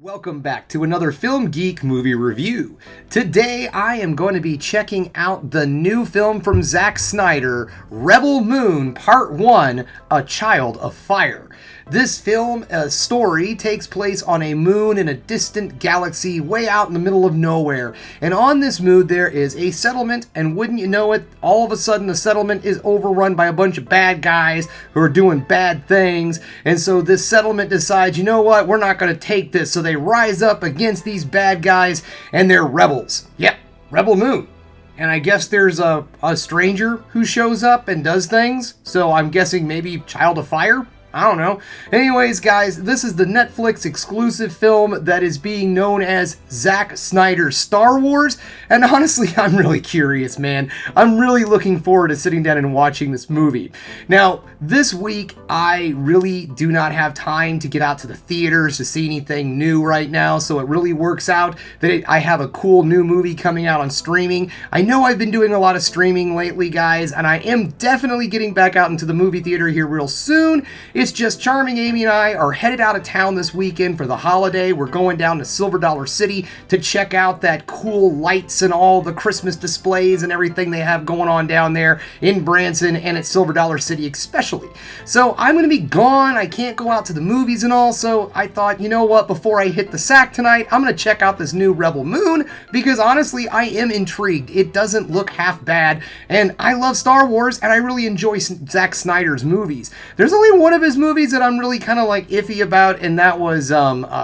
Welcome back to another Film Geek movie review. Today I am going to be checking out the new film from Zack Snyder, Rebel Moon Part 1, A Child of Fire. This film story takes place on a moon in a distant galaxy way out in the middle of nowhere. And on this moon there is a settlement, and wouldn't you know it, all of a sudden the settlement is overrun by a bunch of bad guys who are doing bad things. And so this settlement decides, you know what, we're not going to take this. So they rise up against these bad guys, and they're rebels. Yep, Rebel Moon. And I guess there's a stranger who shows up and does things. So I'm guessing maybe Child of Fire? I don't know. Anyways, guys, this is the Netflix exclusive film that is being known as Zack Snyder's Star Wars. And honestly, I'm really curious, man. I'm really looking forward to sitting down and watching this movie. Now, this week, I really do not have time to get out to the theaters to see anything new right now. So it really works out that I have a cool new movie coming out on streaming. I know I've been doing a lot of streaming lately, guys, and I am definitely getting back out into the movie theater here real soon. It's just Charming Amy and I are headed out of town this weekend for the holiday. We're going down to Silver Dollar City to check out that cool lights and all the Christmas displays and everything they have going on down there in Branson and at Silver Dollar City especially. So I'm going to be gone. I can't go out to the movies and all, so I thought, you know what, before I hit the sack tonight, I'm going to check out this new Rebel Moon because honestly, I am intrigued. It doesn't look half bad, and I love Star Wars, and I really enjoy Zack Snyder's movies. There's only one of his movies that I'm really kind of like iffy about, and that was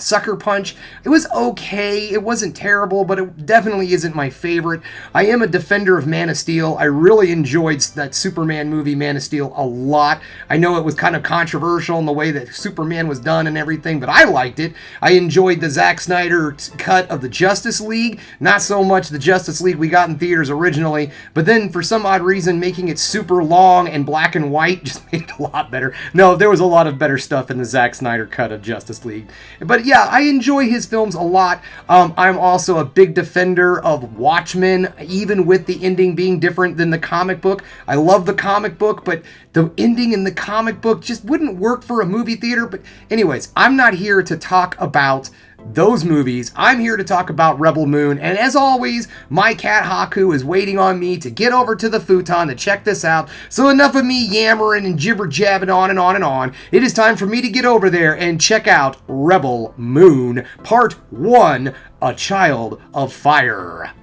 Sucker Punch. It was okay. It wasn't terrible, but it definitely isn't my favorite. I am a defender of Man of Steel. I really enjoyed that Superman movie, Man of Steel, a lot. I know it was kind of controversial in the way that Superman was done and everything, but I liked it. I enjoyed the Zack Snyder cut of the Justice League. Not so much the Justice League we got in theaters originally, but then for some odd reason making it super long and black and white just made it a lot better. No, there was a lot of better stuff in the Zack Snyder cut of Justice League. But yeah, I enjoy his films a lot. I'm also a big defender of Watchmen, even with the ending being different than the comic book. I love the comic book, but the ending in the comic book just wouldn't work for a movie theater. But anyways, I'm not here to talk about those movies. I'm here to talk about Rebel Moon, and as always, my cat Haku is waiting on me to get over to the futon to check this out. So enough of me yammering and jibber-jabbing on and on and on. It is time for me to get over there and check out Rebel Moon Part 1, A Child of Fire.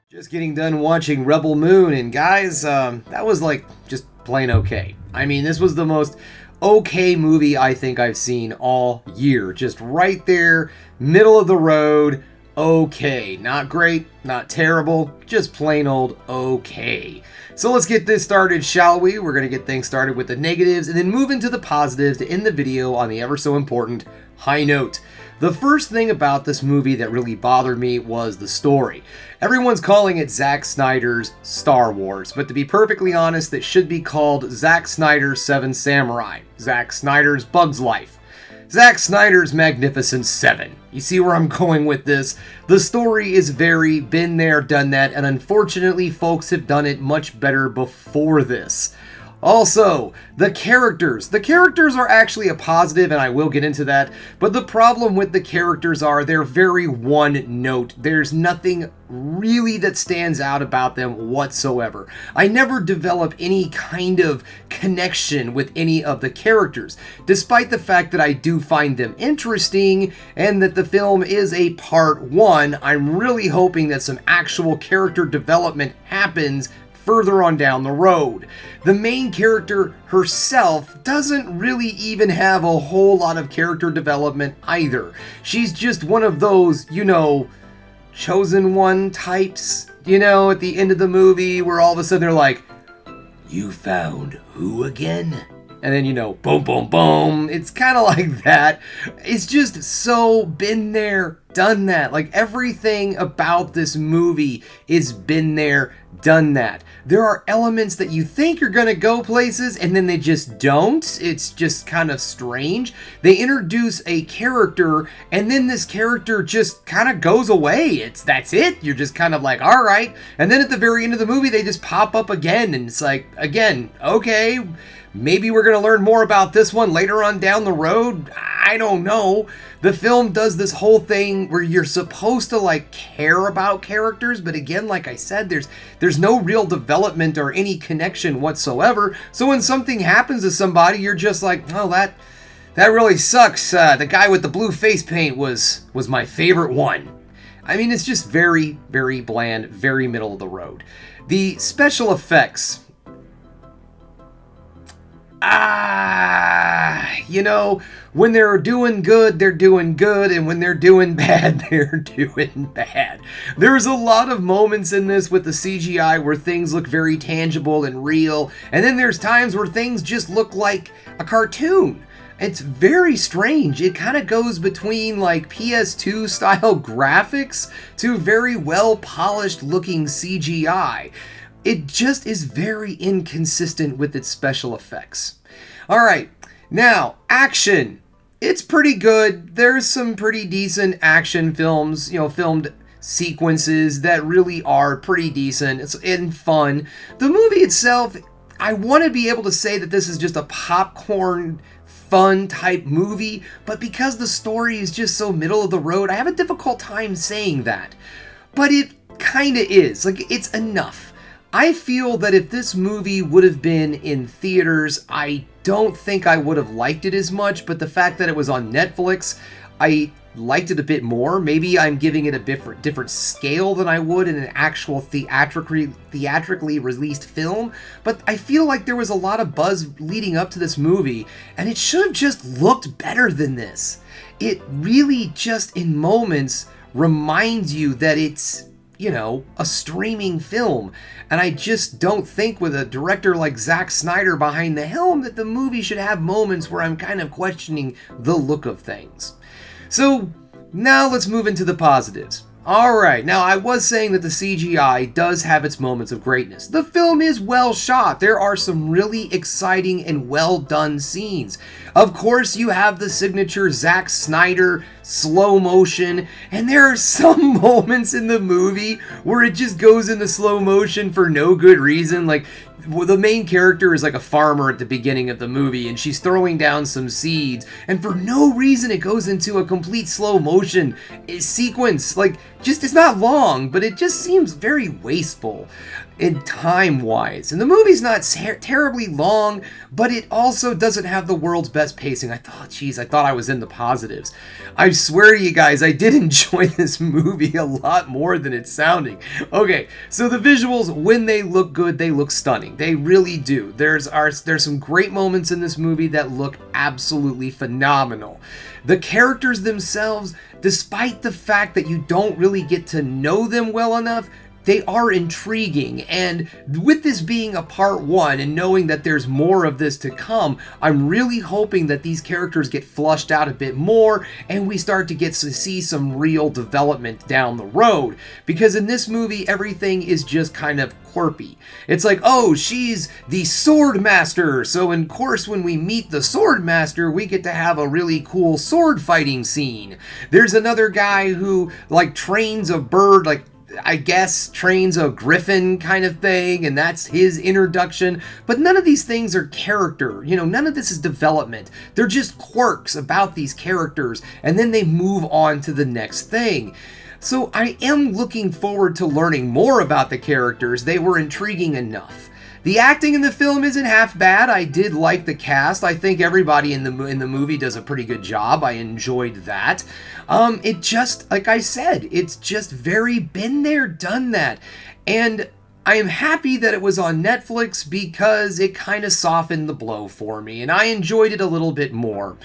Just getting done watching Rebel Moon, and guys, that was like just plain okay. I mean, this was the most okay movie I think I've seen all year. Just right there, middle of the road, okay. Not great, not terrible, just plain old okay. So let's get this started, shall we? We're going to get things started with the negatives and then move into the positives to end the video on the ever so important high note. The first thing about this movie that really bothered me was the story. Everyone's calling it Zack Snyder's Star Wars, but to be perfectly honest, it should be called Zack Snyder's Seven Samurai, Zack Snyder's Bug's Life, Zack Snyder's Magnificent Seven. You see where I'm going with this? The story is very been there, done that, and unfortunately folks have done it much better before this. Also, the characters. The characters are actually a positive, and I will get into that, but the problem with the characters are they're very one note. There's nothing really that stands out about them whatsoever. I never develop any kind of connection with any of the characters, despite the fact that I do find them interesting and that the film is a part one. I'm really hoping that some actual character development happens further on down the road. The main character herself doesn't really even have a whole lot of character development either. She's just one of those, you know, chosen one types, you know, at the end of the movie where all of a sudden they're like, "You found who again?" and then, boom, boom, boom. It's kind of like that. It's just so been there, done that. Like, everything about this movie is been there, done that. There are elements that you think are going to go places, and then they just don't. It's just kind of strange. They introduce a character, and then this character just kind of goes away. That's it. You're just kind of like, all right. And then at the very end of the movie, they just pop up again, and it's like, again, okay, maybe we're going to learn more about this one later on down the road. I don't know. The film does this whole thing where you're supposed to like care about characters, but again, like I said, there's no real development or any connection whatsoever. So when something happens to somebody, you're just like, oh, that really sucks. The guy with the blue face paint was my favorite one. I mean, it's just very, very bland, very middle of the road. The special effects. When they're doing good, they're doing good, and when they're doing bad, they're doing bad. There's a lot of moments in this with the CGI where things look very tangible and real, and then there's times where things just look like a cartoon. It's very strange. It kind of goes between like PS2 style graphics to very well polished looking CGI. It just is very inconsistent with its special effects. Alright, now, action. It's pretty good. There's some pretty decent action films, filmed sequences that really are pretty decent. It's fun. The movie itself, I want to be able to say that this is just a popcorn fun type movie, but because the story is just so middle of the road, I have a difficult time saying that. But it kind of is. Like, it's enough. I feel that if this movie would have been in theaters, I don't think I would have liked it as much, but the fact that it was on Netflix, I liked it a bit more. Maybe I'm giving it a different scale than I would in an actual theatrically released film, but I feel like there was a lot of buzz leading up to this movie, and it should have just looked better than this. It really just, in moments, reminds you that it's a streaming film. And I just don't think with a director like Zack Snyder behind the helm that the movie should have moments where I'm kind of questioning the look of things. So now let's move into the positives. Alright, now I was saying that the CGI does have its moments of greatness. The film is well shot. There are some really exciting and well done scenes. Of course, you have the signature Zack Snyder slow motion, and there are some moments in the movie where it just goes into slow motion for no good reason. Like, the main character is like a farmer at the beginning of the movie, and she's throwing down some seeds, and for no reason it goes into a complete slow motion sequence. Like, just, it's not long, but it just seems very wasteful in time-wise. And the movie's not terribly long, but it also doesn't have the world's best pacing. I thought I was in the positives. I swear to you guys, I did enjoy this movie a lot more than it's sounding. Okay, so the visuals, when they look good, they look stunning. They really do. There's some great moments in this movie that look absolutely phenomenal. The characters themselves, despite the fact that you don't really get to know them well enough, they are intriguing, and with this being a part one and knowing that there's more of this to come, I'm really hoping that these characters get flushed out a bit more and we start to get to see some real development down the road. Because in this movie, everything is just kind of quirky. It's like, oh, she's the sword master, so in course when we meet the sword master, we get to have a really cool sword fighting scene. There's another guy who like trains a bird, like I guess trains a griffin kind of thing, and that's his introduction. But none of these things are character. None of this is development. They're just quirks about these characters, and then they move on to the next thing. So I am looking forward to learning more about the characters. They were intriguing enough. The acting in the film isn't half bad. I did like the cast. I think everybody in the movie does a pretty good job. I enjoyed that. It just, like I said, it's just very been there, done that. And I am happy that it was on Netflix because it kind of softened the blow for me, and I enjoyed it a little bit more.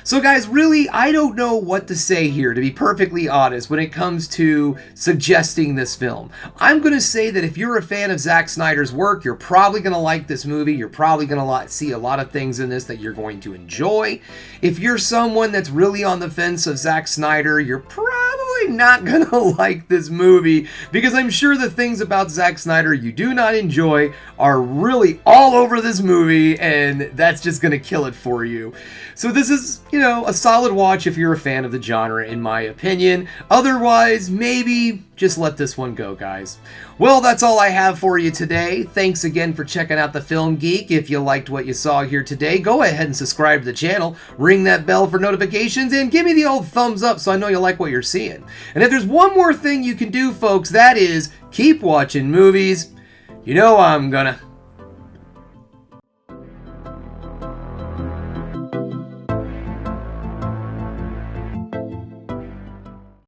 So guys, really, I don't know what to say here, to be perfectly honest, when it comes to suggesting this film. I'm going to say that if you're a fan of Zack Snyder's work, you're probably going to like this movie. You're probably going to see a lot of things in this that you're going to enjoy. If you're someone that's really on the fence of Zack Snyder, you're probably not going to like this movie, because I'm sure the things about Zack Snyder you do not enjoy are really all over this movie, and that's just going to kill it for you. So this is, a solid watch if you're a fan of the genre, in my opinion. Otherwise, maybe just let this one go, guys. Well, that's all I have for you today. Thanks again for checking out the Film Geek. If you liked what you saw here today, go ahead and subscribe to the channel, ring that bell for notifications, and give me the old thumbs up so I know you like what you're seeing. And if there's one more thing you can do, folks, that is keep watching movies. You know I'm gonna.